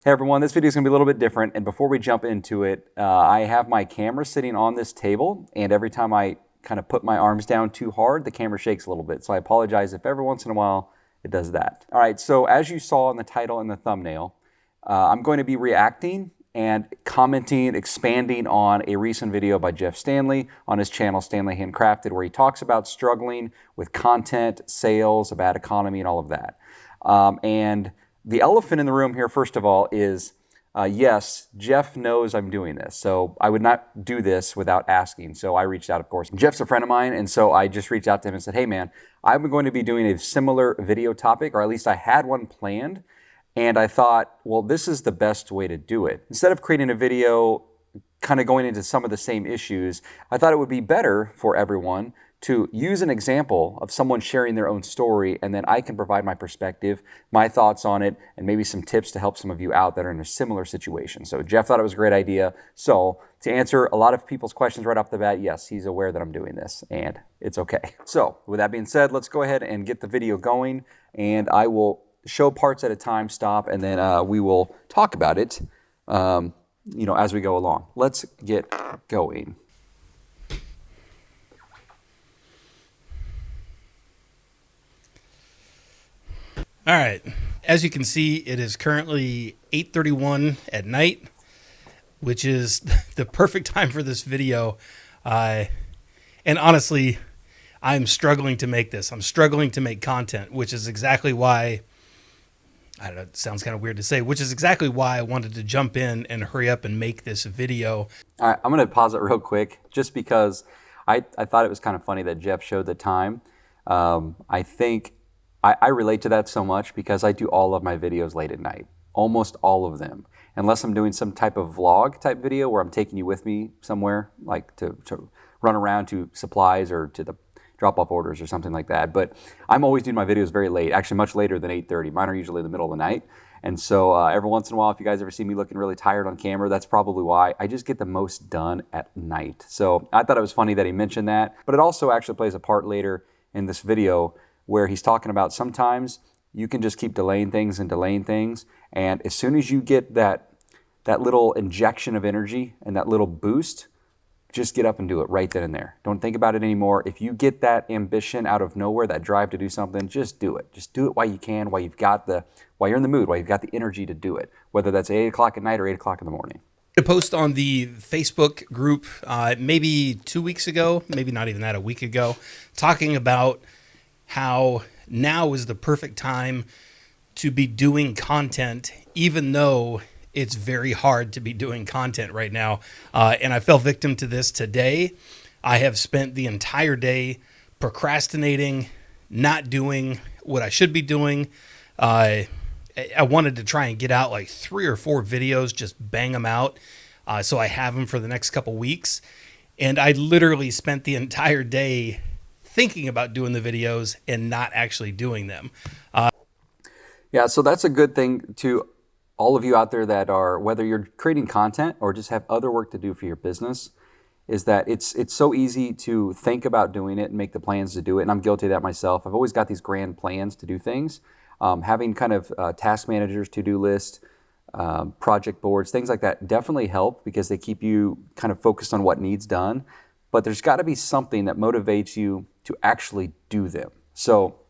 Hey everyone, this video is going to be a little bit different, and before we jump into it, I have my camera sitting on this table, and every time I kind of put my arms down too hard, the camera shakes a little bit, so I apologize if every once in a while it does that. All right, so as you saw in the title and the thumbnail, I'm going to be reacting and commenting, expanding on a recent video by Jeff Stanley on his channel, Stanley Handcrafted, where he talks about struggling with content, sales, a bad economy, and all of that. And the elephant in the room here, first of all, is yes, Jeff knows I'm doing this. So I would not do this without asking. So I reached out, of course. Jeff's a friend of mine, and so I just reached out to him and said, hey man, I'm going to be doing a similar video topic, or at least I had one planned. And I thought, well, this is the best way to do it. Instead of creating a video kind of going into some of the same issues, I thought it would be better for everyone to use an example of someone sharing their own story, and then I can provide my perspective, my thoughts on it, and maybe some tips to help some of you out that are in a similar situation. So Jeff thought it was a great idea. So to answer a lot of people's questions right off the bat, yes, he's aware that I'm doing this, and it's okay. So with that being said, let's go ahead and get the video going, and I will show parts at a time, stop, and then we will talk about it as we go along. Let's get going. All right, as you can see, it is currently 8:31 at night, which is the perfect time for this video. And honestly, I'm struggling to make this. I'm struggling to make content, which is exactly why, I don't know, it sounds kind of weird to say, which is exactly why I wanted to jump in and hurry up and make this video. All right, I'm going to pause it real quick just because I thought it was kind of funny that Jeff showed the time. I think I relate to that so much because I do all of my videos late at night, almost all of them, unless I'm doing some type of vlog type video where I'm taking you with me somewhere, like to run around to supplies or to the drop-off orders or something like that. But I'm always doing my videos very late, actually much later than 8:30. Mine are usually in the middle of the night. And so every once in a while, if you guys ever see me looking really tired on camera, that's probably why. I just get the most done at night. So I thought it was funny that he mentioned that, but it also actually plays a part later in this video where he's talking about sometimes you can just keep delaying things, and as soon as you get that little injection of energy and that little boost, just get up and do it right then and there. Don't think about it anymore. If you get that ambition out of nowhere, that drive to do something, just do it. Just do it while you can, while you're in the mood, while you've got the energy to do it, whether that's 8 o'clock at night or 8 o'clock in the morning. A post on the Facebook group maybe 2 weeks ago, maybe not even that, a week ago, talking about how now is the perfect time to be doing content, even though it's very hard to be doing content right now. And I fell victim to this today. I have spent the entire day procrastinating, not doing what I should be doing. I wanted to try and get out like 3 or 4 videos, just bang them out. So I have them for the next couple weeks. And I literally spent the entire day thinking about doing the videos and not actually doing them. Yeah, so that's a good thing to all of you out there that are, whether you're creating content or just have other work to do for your business, is that it's so easy to think about doing it and make the plans to do it. And I'm guilty of that myself. I've always got these grand plans to do things. Having kind of task managers, to-do lists, project boards, things like that definitely help because they keep you kind of focused on what needs done. But there's got to be something that motivates you to actually do them. So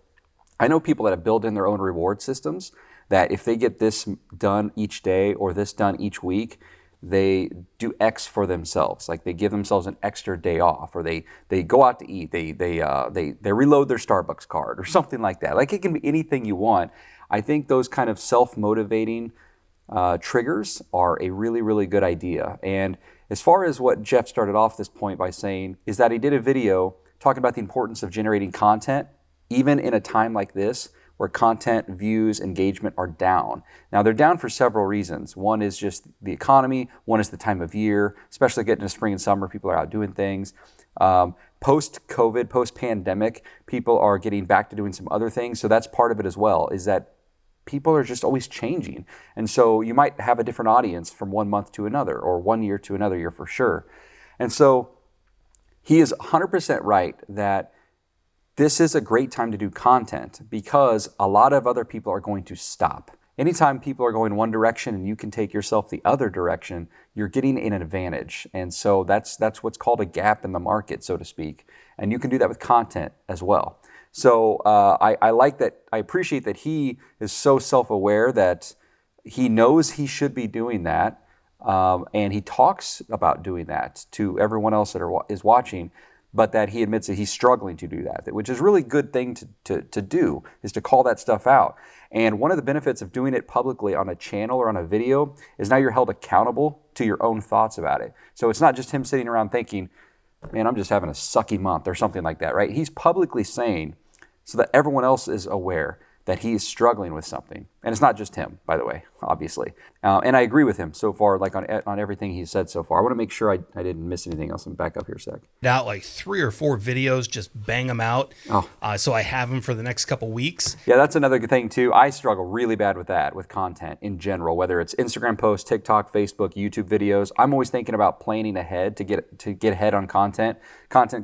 I know people that have built in their own reward systems that if they get this done each day or this done each week, they do X for themselves. Like they give themselves an extra day off, or they go out to eat, they reload their Starbucks card or something like that. Like it can be anything you want. I think those kind of self-motivating triggers are a really, really good idea. And as far as what Jeff started off this point by saying is that he did a video talking about the importance of generating content, even in a time like this where content, views, engagement are down. Now they're down for several reasons. One is just the economy. One is the time of year, especially getting into spring and summer, people are out doing things. Post-COVID, post-pandemic, people are getting back to doing some other things. So that's part of it as well, is that people are just always changing. And so you might have a different audience from one month to another, or 1 year to another year for sure. And so he is 100% right that this is a great time to do content because a lot of other people are going to stop. anytime people are going one direction and you can take yourself the other direction, you're getting an advantage. And so that's what's called a gap in the market, so to speak. And you can do that with content as well. So I like that. I appreciate that he is so self-aware that he knows he should be doing that. And he talks about doing that to everyone else that is watching, but that he admits that he's struggling to do that, which is a really good thing to do, is to call that stuff out. And one of the benefits of doing it publicly on a channel or on a video is now you're held accountable to your own thoughts about it. So it's not just him sitting around thinking, man, I'm just having a sucky month or something like that, right? He's publicly saying, so that everyone else is aware that he is struggling with something. And it's not just him, by the way, obviously. And I agree with him so far, like on everything he's said so far. I want to make sure I didn't miss anything else. I'm back up here a sec. Out like 3 or 4 videos, just bang them out. Oh. So I have them for the next couple weeks. Yeah, that's another good thing too. I struggle really bad with that, with content in general, whether it's Instagram posts, TikTok, Facebook, YouTube videos. I'm always thinking about planning ahead to get ahead on content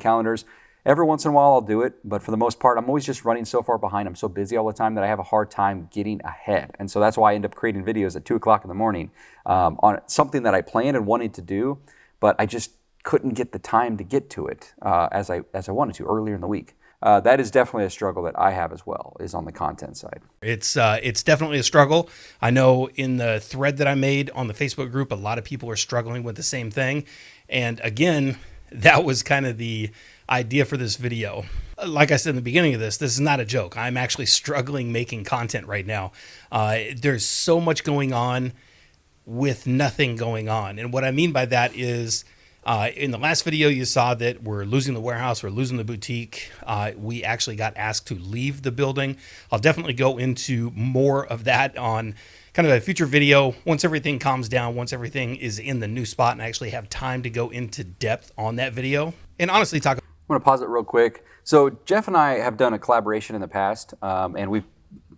calendars. Every once in a while I'll do it, but for the most part, I'm always just running so far behind. I'm so busy all the time that I have a hard time getting ahead. And so that's why I end up creating videos at 2 o'clock in the morning on something that I planned and wanted to do, but I just couldn't get the time to get to it as I wanted to earlier in the week. That is definitely a struggle that I have as well, is on the content side. It's definitely a struggle. I know in the thread that I made on the Facebook group, a lot of people are struggling with the same thing. And again, that was kind of the idea for this video. Like I said in the beginning of this is not a joke. I'm actually struggling making content right now. There's so much going on with nothing going on. And what I mean by that is, in the last video, you saw that we're losing the warehouse, we're losing the boutique. We actually got asked to leave the building. I'll definitely go into more of that on kind of a future video once everything calms down, once everything is in the new spot and I actually have time to go into depth on that video. And honestly, I'm going to pause it real quick. So Jeff and I have done a collaboration in the past, and we've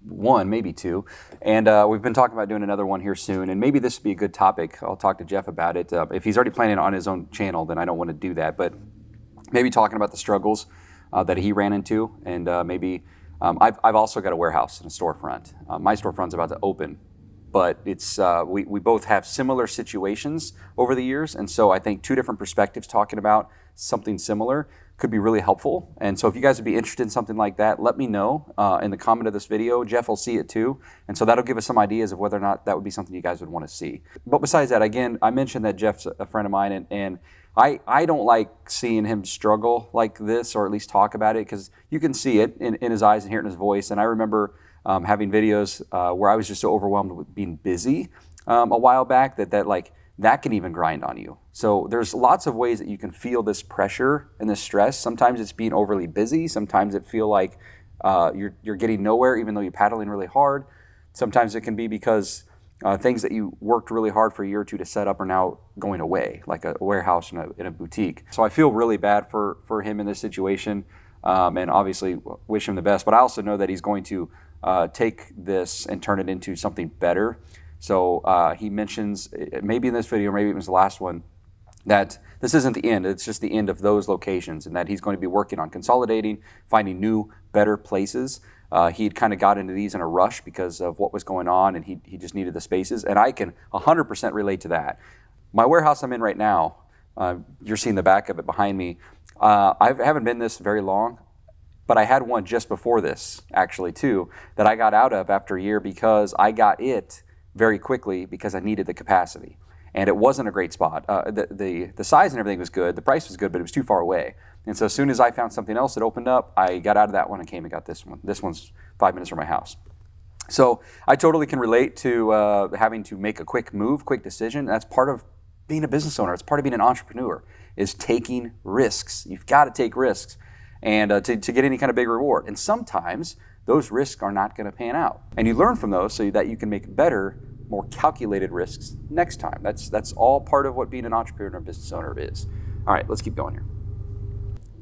one, maybe 2, and we've been talking about doing another one here soon, and maybe this would be a good topic. I'll talk to Jeff about it. If he's already planning on his own channel, then I don't want to do that, but maybe talking about the struggles that he ran into, and maybe I've also got a warehouse and a storefront. My storefront's about to open, but it's we both have similar situations over the years, and so I think 2 different perspectives talking about something similar could be really helpful. And so if you guys would be interested in something like that, let me know in the comment of this video. Jeff will see it too, and so that'll give us some ideas of whether or not that would be something you guys would want to see. But besides that, again, I mentioned that Jeff's a friend of mine, and I don't like seeing him struggle like this, or at least talk about it, because you can see it in his eyes and hear it in his voice. And I remember having videos where I was just so overwhelmed with being busy a while back that can even grind on you. So there's lots of ways that you can feel this pressure and this stress. Sometimes it's being overly busy. Sometimes it feel like you're getting nowhere even though you're paddling really hard. Sometimes it can be because things that you worked really hard for a year or 2 to set up are now going away, like a warehouse in a boutique. So I feel really bad for him in this situation, and obviously wish him the best. But I also know that he's going to take this and turn it into something better. So he mentions, maybe in this video, maybe it was the last one, that this isn't the end, it's just the end of those locations, and that he's going to be working on consolidating, finding new, better places. He had kind of got into these in a rush because of what was going on, and he just needed the spaces, and I can 100% relate to that. My warehouse I'm in right now, you're seeing the back of it behind me. I haven't been this very long, but I had one just before this, actually, too, that I got out of after a year because I got it very quickly because I needed the capacity. And it wasn't a great spot. The size and everything was good, the price was good, but it was too far away. And so as soon as I found something else that opened up, I got out of that one and came and got this one. This one's 5 minutes from my house. So I totally can relate to having to make a quick move, quick decision. That's part of being a business owner. It's part of being an entrepreneur, is taking risks. You've got to take risks and to get any kind of big reward. And sometimes those risks are not going to pan out. And you learn from those so that you can make better, more calculated risks next time. That's all part of what being an entrepreneur or business owner is. All right, let's keep going here.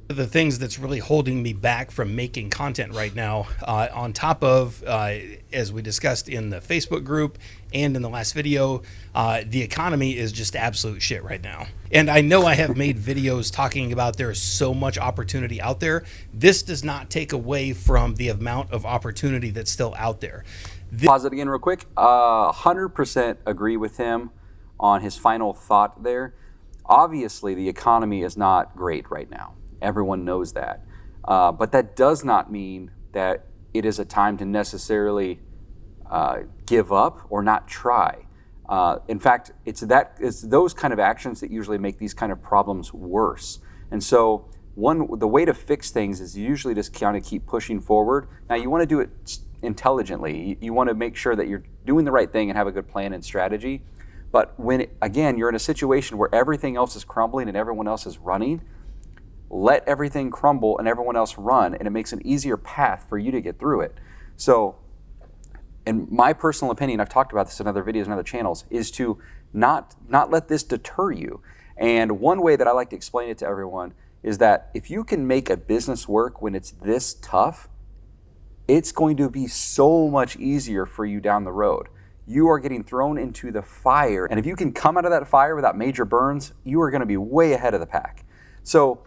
The things that's really holding me back from making content right now, on top of, as we discussed in the Facebook group and in the last video, the economy is just absolute shit right now. And I know I have made videos talking about there's so much opportunity out there. This does not take away from the amount of opportunity that's still out there. Pause it again real quick. 100% agree with him on his final thought there. Obviously, the economy is not great right now. Everyone knows that. But that does not mean that it is a time to necessarily give up or not try. In fact, it's those kind of actions that usually make these kind of problems worse. And so the way to fix things is usually just kind of keep pushing forward. Now, you want to do it intelligently. You want to make sure that you're doing the right thing and have a good plan and strategy. But when, again, you're in a situation where everything else is crumbling and everyone else is running, let everything crumble and everyone else run, and it makes an easier path for you to get through it. So, in my personal opinion, I've talked about this in other videos and other channels, is to not let this deter you. And one way that I like to explain it to everyone is that if you can make a business work when it's this tough, it's going to be so much easier for you down the road. You are getting thrown into the fire, and if you can come out of that fire without major burns, you are going to be way ahead of the pack. So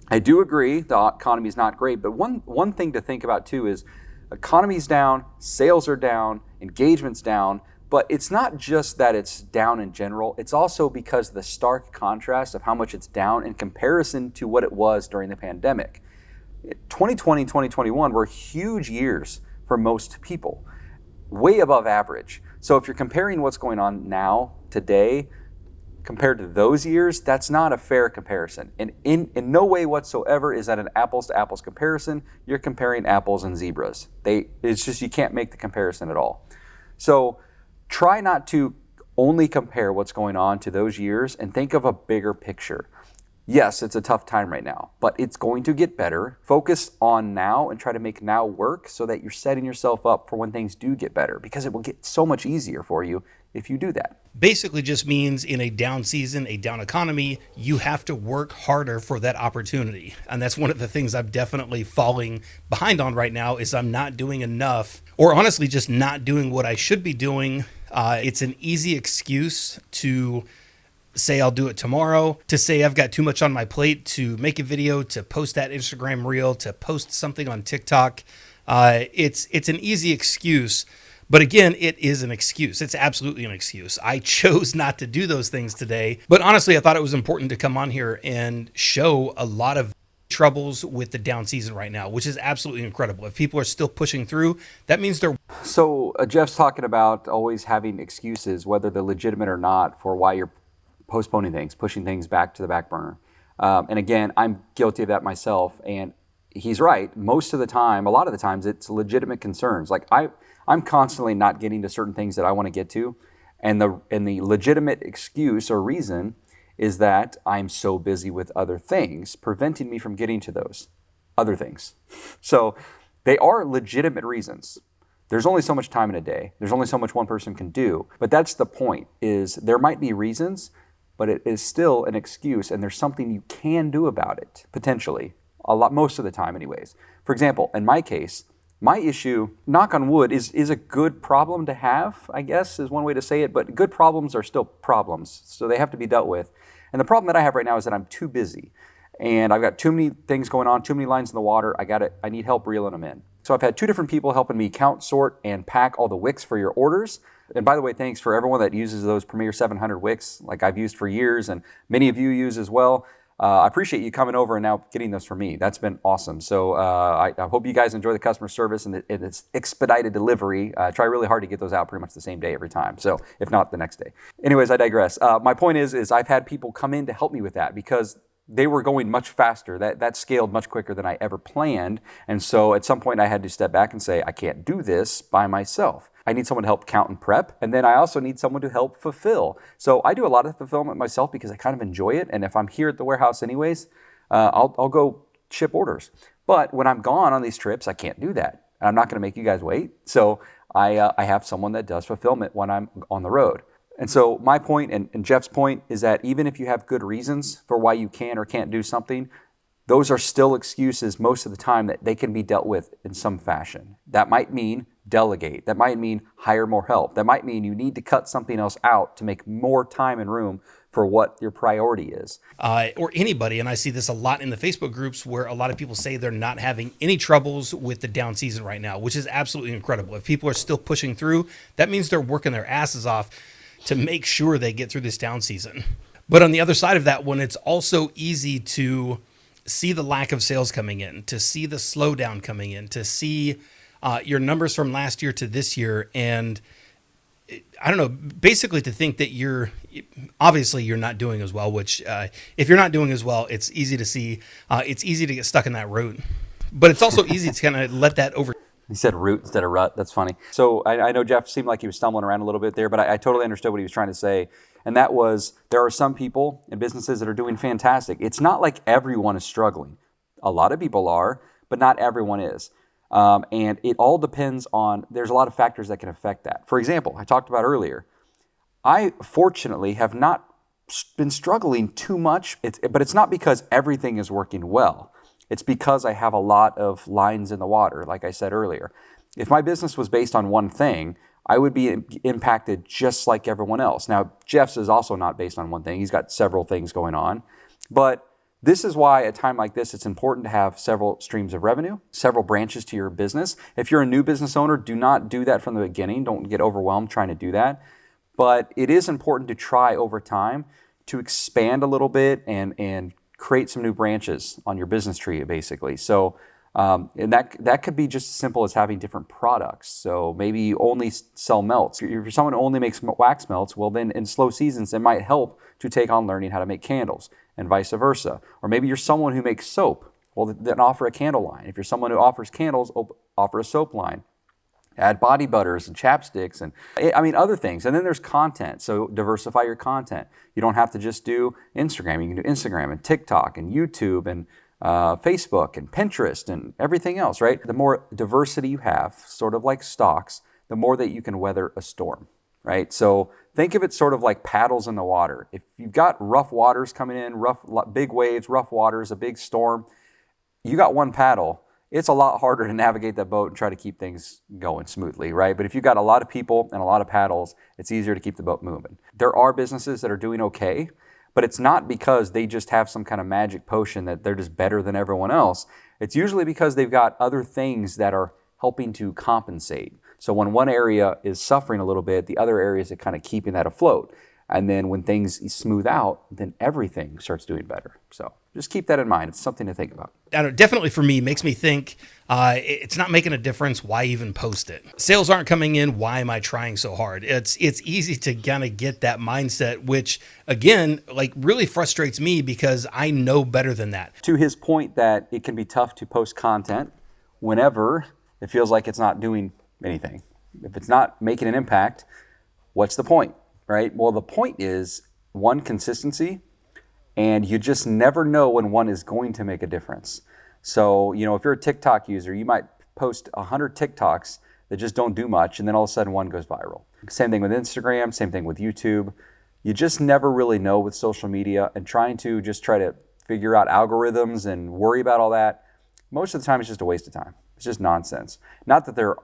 I do agree the economy is not great, but one thing to think about too is economy's down, sales are down, engagement's down, but it's not just that it's down in general, it's also because of the stark contrast of how much it's down in comparison to what it was during the pandemic. 2020 and 2021 were huge years for most people, way above average. So if you're comparing what's going on now, today, compared to those years, that's not a fair comparison. And in no way whatsoever is that an apples to apples comparison. You're comparing apples and zebras. It's just, you can't make the comparison at all. So try not to only compare what's going on to those years and think of a bigger picture. Yes, it's a tough time right now, but it's going to get better. Focus on now and try to make now work so that you're setting yourself up for when things do get better, because it will get so much easier for you if you do that. Basically just means in a down season, a down economy, you have to work harder for that opportunity. And that's one of the things I'm definitely falling behind on right now, is I'm not doing enough, or honestly just not doing what I should be doing. It's an easy excuse to say I'll do it tomorrow, to say I've got too much on my plate to make a video, to post that Instagram reel, to post something on TikTok. It's an easy excuse. But again, it is an excuse. It's absolutely an excuse. I chose not to do those things today. But honestly, I thought it was important to come on here and show a lot of troubles with the down season right now, which is absolutely incredible. If people are still pushing through, that means they're... So Jeff's talking about always having excuses, whether they're legitimate or not, for why you're postponing things, pushing things back to the back burner. And again, I'm guilty of that myself. And he's right. Most of the time, a lot of the times, it's legitimate concerns. Like I'm constantly not getting to certain things that I want to get to. And the legitimate excuse or reason is that I'm so busy with other things, preventing me from getting to those other things. So they are legitimate reasons. There's only so much time in a day. There's only so much one person can do. But that's the point, is there might be reasons, but it is still an excuse, and there's something you can do about it, potentially. Most of the time anyways. For example, in my case, my issue, knock on wood, is a good problem to have, I guess, is one way to say it, but good problems are still problems, so they have to be dealt with. And the problem that I have right now is that I'm too busy, and I've got too many things going on, too many lines in the water. I need help reeling them in. So I've had two different people helping me count, sort, and pack all the wicks for your orders. And by the way, thanks for everyone that uses those Premier 700 wicks, like I've used for years, and many of you use as well. I appreciate you coming over and now getting those for me. That's been awesome. So I hope you guys enjoy the customer service and its expedited delivery. Try really hard to get those out pretty much the same day every time. So if not, the next day. Anyways, I digress. My point is I've had people come in to help me with that because they were going much faster. That scaled much quicker than I ever planned. And so at some point I had to step back and say, I can't do this by myself. I need someone to help count and prep. And then I also need someone to help fulfill. So I do a lot of fulfillment myself because I kind of enjoy it. And if I'm here at the warehouse anyways, I'll go ship orders. But when I'm gone on these trips, I can't do that. And I'm not going to make you guys wait. So I have someone that does fulfillment when I'm on the road. And so my point and Jeff's point is that even if you have good reasons for why you can or can't do something, those are still excuses most of the time that they can be dealt with in some fashion. That might mean delegate. That might mean hire more help. That might mean you need to cut something else out to make more time and room for what your priority is. Or anybody, and I see this a lot in the Facebook groups where a lot of people say they're not having any troubles with the down season right now, which is absolutely incredible. If people are still pushing through, that means they're working their asses off to make sure they get through this down season. But on the other side of that one, it's also easy to see the lack of sales coming in, to see the slowdown coming in, to see your numbers from last year to this year. And I don't know, basically to think that obviously you're not doing as well, which if you're not doing as well, it's easy to see, it's easy to get stuck in that route, but it's also easy to kind of let that over. He said root instead of rut. That's funny. So I know Jeff seemed like he was stumbling around a little bit there, but I totally understood what he was trying to say. And that was, there are some people and businesses that are doing fantastic. It's not like everyone is struggling. A lot of people are, but not everyone is. And it all depends on, there's a lot of factors that can affect that. For example, I talked about earlier, I fortunately have not been struggling too much, but it's not because everything is working well. It's because I have a lot of lines in the water, like I said earlier. If my business was based on one thing, I would be impacted just like everyone else. Now, Jeff's is also not based on one thing. He's got several things going on. But this is why at a time like this, it's important to have several streams of revenue, several branches to your business. If you're a new business owner, do not do that from the beginning. Don't get overwhelmed trying to do that. But it is important to try over time to expand a little bit and create some new branches on your business tree, basically. So, and that could be just as simple as having different products. So maybe you only sell melts. If you're someone who only makes wax melts, well then in slow seasons, it might help to take on learning how to make candles and vice versa. Or maybe you're someone who makes soap. Well, then offer a candle line. If you're someone who offers candles, offer a soap line. Add body butters and chapsticks and other things. And then there's content. So diversify your content. You don't have to just do Instagram. You can do Instagram and TikTok and YouTube and Facebook and Pinterest and everything else, right? The more diversity you have, sort of like stocks, the more that you can weather a storm, right? So think of it sort of like paddles in the water. If you've got rough waters coming in, big waves, rough waters, a big storm, you got one paddle. It's a lot harder to navigate that boat and try to keep things going smoothly, right? But if you've got a lot of people and a lot of paddles, it's easier to keep the boat moving. There are businesses that are doing okay, but it's not because they just have some kind of magic potion that they're just better than everyone else. It's usually because they've got other things that are helping to compensate. So when one area is suffering a little bit, the other areas are kind of keeping that afloat. And then when things smooth out, then everything starts doing better. So just keep that in mind. It's something to think about. Definitely for me, makes me think it's not making a difference. Why even post it? Sales aren't coming in. Why am I trying so hard? It's easy to kind of get that mindset, which again, like really frustrates me because I know better than that. To his point that it can be tough to post content whenever it feels like it's not doing anything. If it's not making an impact, what's the point? Right? Well, the point is, one, consistency, and you just never know when one is going to make a difference. So, if you're a TikTok user, you might post 100 TikToks that just don't do much, and then all of a sudden one goes viral. Same thing with Instagram, same thing with YouTube. You just never really know with social media, and trying to figure out algorithms and worry about all that, most of the time it's just a waste of time. It's just nonsense. Not that there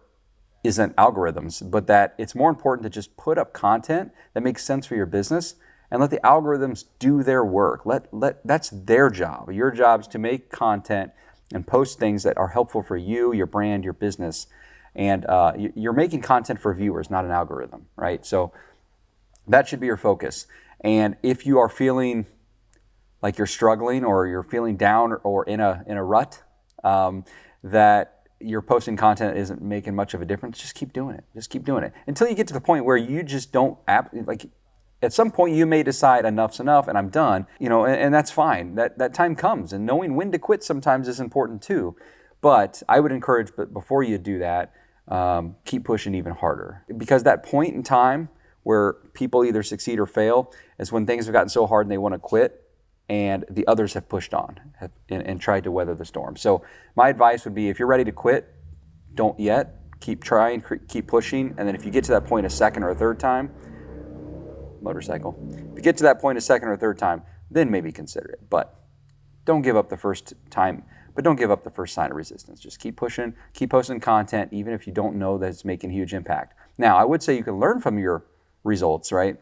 isn't algorithms, but that it's more important to just put up content that makes sense for your business and let the algorithms do their work. That's their job. Your job is to make content and post things that are helpful for you, your brand, your business. And you're making content for viewers, not an algorithm, right? So that should be your focus. And if you are feeling like you're struggling or you're feeling down or in a rut, that your posting content isn't making much of a difference, just keep doing it. Just keep doing it until you get to the point where you just don't at some point you may decide enough's enough and I'm done, and that's fine. That time comes, and knowing when to quit sometimes is important too. But I would encourage, but before you do that, keep pushing even harder, because that point in time where people either succeed or fail is when things have gotten so hard and they want to quit, and the others have pushed on and tried to weather the storm. So my advice would be, if you're ready to quit, don't yet. Keep trying, keep pushing, and then if you get to that point a second or a third time, motorcycle. If you get to that point a second or a third time, then maybe consider it. But don't give up the first time. but don't give up the first sign of resistance. Just keep pushing, keep posting content, even if you don't know that it's making a huge impact. Now, I would say you can learn from your results, right?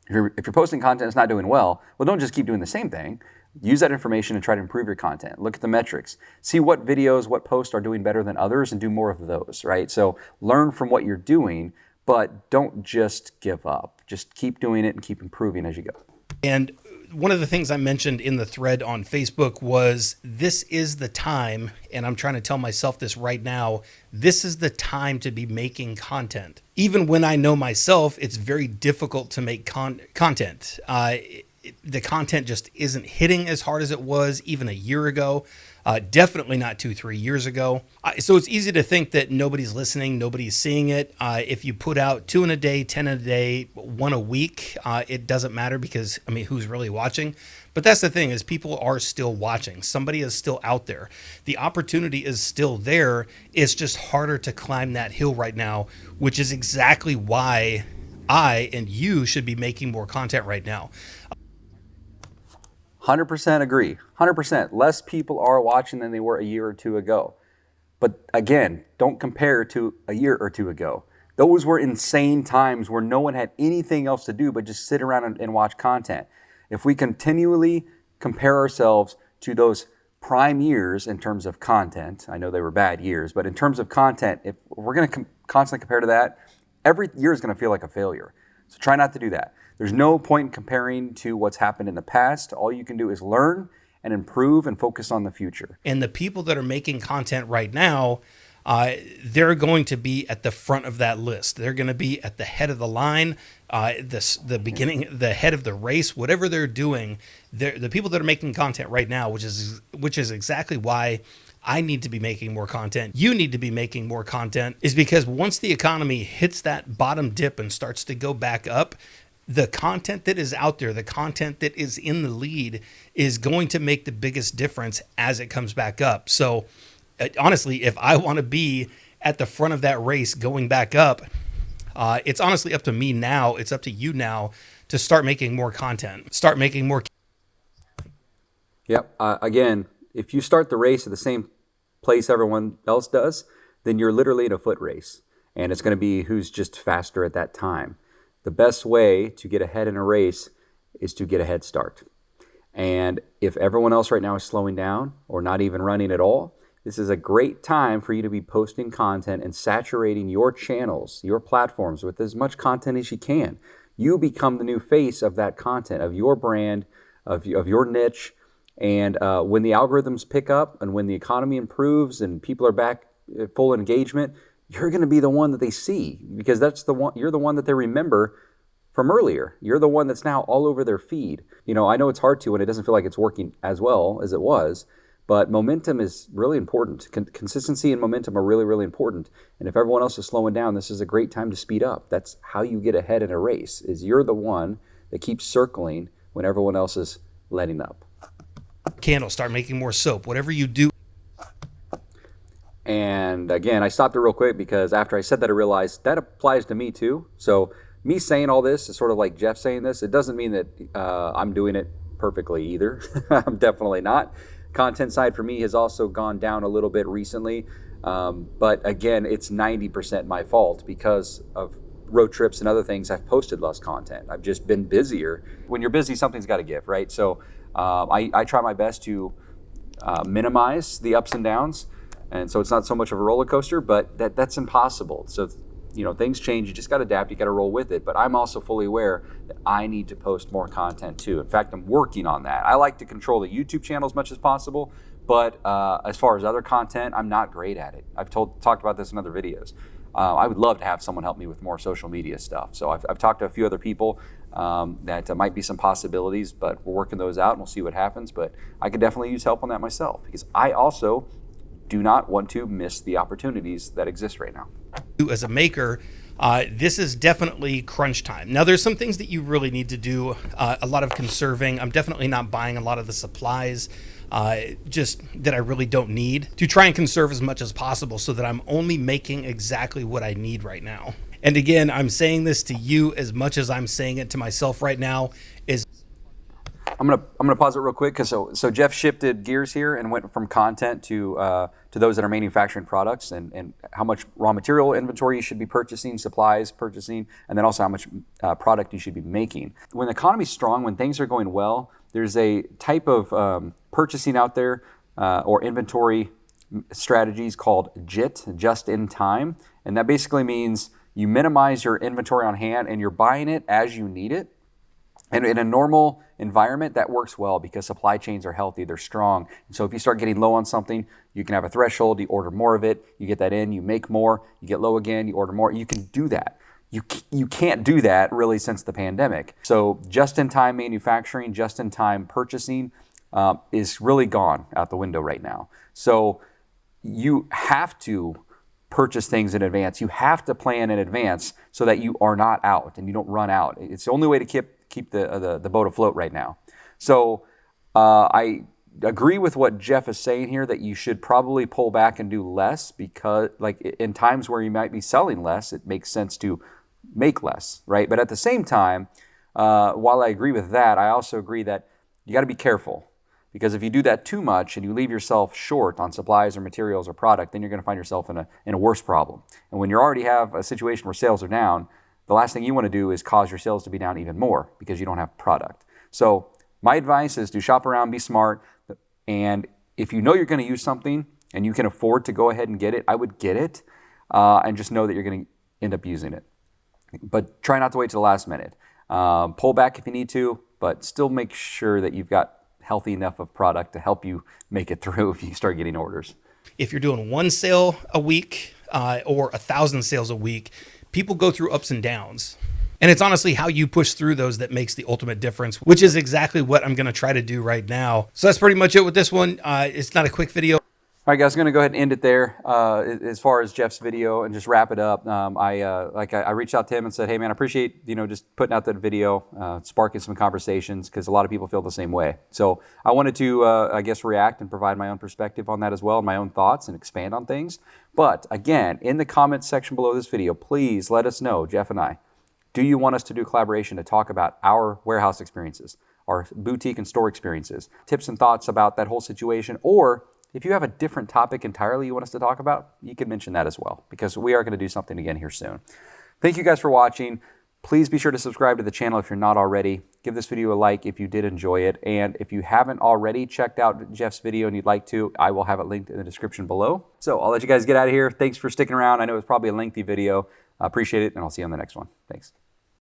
If you're posting content that's not doing well, don't just keep doing the same thing. Use that information and try to improve your content. Look at the metrics. See what videos, what posts are doing better than others and do more of those, right? So learn from what you're doing, but don't just give up. Just keep doing it and keep improving as you go. And one of the things I mentioned in the thread on Facebook was this is the time, and I'm trying to tell myself this right now, this is the time to be making content. Even when I know myself, it's very difficult to make content. The content just isn't hitting as hard as it was even a year ago. Definitely not 2-3 years ago. So it's easy to think that nobody's listening, nobody's seeing it. If you put out 2 in a day, 10 in a day, 1 a week, it doesn't matter because, I mean, who's really watching? But that's the thing is people are still watching. Somebody is still out there. The opportunity is still there. It's just harder to climb that hill right now, which is exactly why I and you should be making more content right now. 100% agree. 100%. Less people are watching than they were a year or two ago. But again, don't compare to a year or two ago. Those were insane times where no one had anything else to do but just sit around and watch content. If we continually compare ourselves to those prime years in terms of content, I know they were bad years, but in terms of content, if we're going to constantly compare to that, every year is going to feel like a failure. So try not to do that. There's no point in comparing to what's happened in the past. All you can do is learn and improve and focus on the future. And the people that are making content right now, they're going to be at the front of that list. They're going to be at the head of the line, the beginning, the head of the race, whatever they're doing. The people that are making content right now, which is exactly why I need to be making more content. You need to be making more content, is because once the economy hits that bottom dip and starts to go back up, the content that is out there, the content that is in the lead is going to make the biggest difference as it comes back up. So honestly, if I want to be at the front of that race going back up, it's honestly up to me now. It's up to you now to start making more content, start making more. Yep. Again, if you start the race at the same place everyone else does, then you're literally in a foot race. And it's going to be who's just faster at that time. The best way to get ahead in a race is to get a head start. And if everyone else right now is slowing down or not even running at all, this is a great time for you to be posting content and saturating your channels, your platforms with as much content as you can. You become the new face of that content, of your brand, of your niche. And when the algorithms pick up and when the economy improves and people are back at full engagement, you're going to be the one that they see because you're the one that they remember from earlier. You're the one that's now all over their feed. You know, I know it's hard to when it doesn't feel like it's working as well as it was, but momentum is really important. Consistency and momentum are really, really important. And if everyone else is slowing down, this is a great time to speed up. That's how you get ahead in a race, is you're the one that keeps circling when everyone else is letting up. Candle, start making more soap, whatever you do. And again, I stopped it real quick because after I said that, I realized that applies to me too. So me saying all this is sort of like Jeff saying this. It doesn't mean that I'm doing it perfectly either. I'm definitely not. Content side for me has also gone down a little bit recently. But again, it's 90% my fault because of road trips and other things. I've posted less content. I've just been busier. When you're busy, something's got to give, right? So I try my best to minimize the ups and downs. And so it's not so much of a roller coaster, but that's impossible. So, you know, things change. You just got to adapt. You got to roll with it. But I'm also fully aware that I need to post more content too. In fact, I'm working on that. I like to control the YouTube channel as much as possible. But as far as other content, I'm not great at it. I've talked about this in other videos. I would love to have someone help me with more social media stuff. So I've talked to a few other people that might be some possibilities, but we're working those out and we'll see what happens. But I could definitely use help on that myself because I also do not want to miss the opportunities that exist right now. As a maker, this is definitely crunch time. Now, there's some things that you really need to do, a lot of conserving. I'm definitely not buying a lot of the supplies just that I really don't need to try and conserve as much as possible so that I'm only making exactly what I need right now. And again, I'm saying this to you as much as I'm saying it to myself right now is I'm gonna pause it real quick because so Jeff shifted gears here and went from content to those that are manufacturing products and how much raw material inventory you should be purchasing, supplies purchasing, and then also how much product you should be making. When the economy's strong, when things are going well, there's a type of purchasing out there or inventory strategies called JIT, just in time, and that basically means you minimize your inventory on hand and you're buying it as you need it. And in a normal environment, that works well because supply chains are healthy, they're strong. And so if you start getting low on something, you can have a threshold, you order more of it, you get that in, you make more, you get low again, you order more. You can do that. You can't do that really since the pandemic. So just-in-time manufacturing, just-in-time purchasing is really gone out the window right now. So you have to purchase things in advance. You have to plan in advance so that you are not out and you don't run out. It's the only way to keep the boat afloat right now. So I agree with what Jeff is saying here that you should probably pull back and do less because like in times where you might be selling less, it makes sense to make less, right? But at the same time, while I agree with that, I also agree that you got to be careful because if you do that too much and you leave yourself short on supplies or materials or product, then you're going to find yourself in a worse problem. And when you already have a situation where sales are down, the last thing you want to do is cause your sales to be down even more because you don't have product. So my advice is to shop around, be smart, and if you know you're going to use something and you can afford to go ahead and get it, I would get it and just know that you're going to end up using it. But try not to wait till the last minute. Pull back if you need to, but still make sure that you've got healthy enough of product to help you make it through if you start getting orders. If you're doing one sale a week or 1,000 sales a week, people go through ups and downs. And it's honestly how you push through those that makes the ultimate difference, which is exactly what I'm going to try to do right now. So that's pretty much it with this one. It's not a quick video. All right, guys, I'm going to go ahead and end it there as far as Jeff's video and just wrap it up. I reached out to him and said, hey, man, I appreciate, just putting out that video, sparking some conversations because a lot of people feel the same way. So I wanted to, react and provide my own perspective on that as well, and my own thoughts and expand on things. But again, in the comments section below this video, please let us know, Jeff and I, do you want us to do collaboration to talk about our warehouse experiences, our boutique and store experiences, tips and thoughts about that whole situation, or if you have a different topic entirely you want us to talk about, you can mention that as well, because we are going to do something again here soon. Thank you guys for watching. Please be sure to subscribe to the channel if you're not already. Give this video a like if you did enjoy it. And if you haven't already checked out Jeff's video and you'd like to, I will have it linked in the description below. So I'll let you guys get out of here. Thanks for sticking around. I know it was probably a lengthy video. I appreciate it, and I'll see you on the next one. Thanks.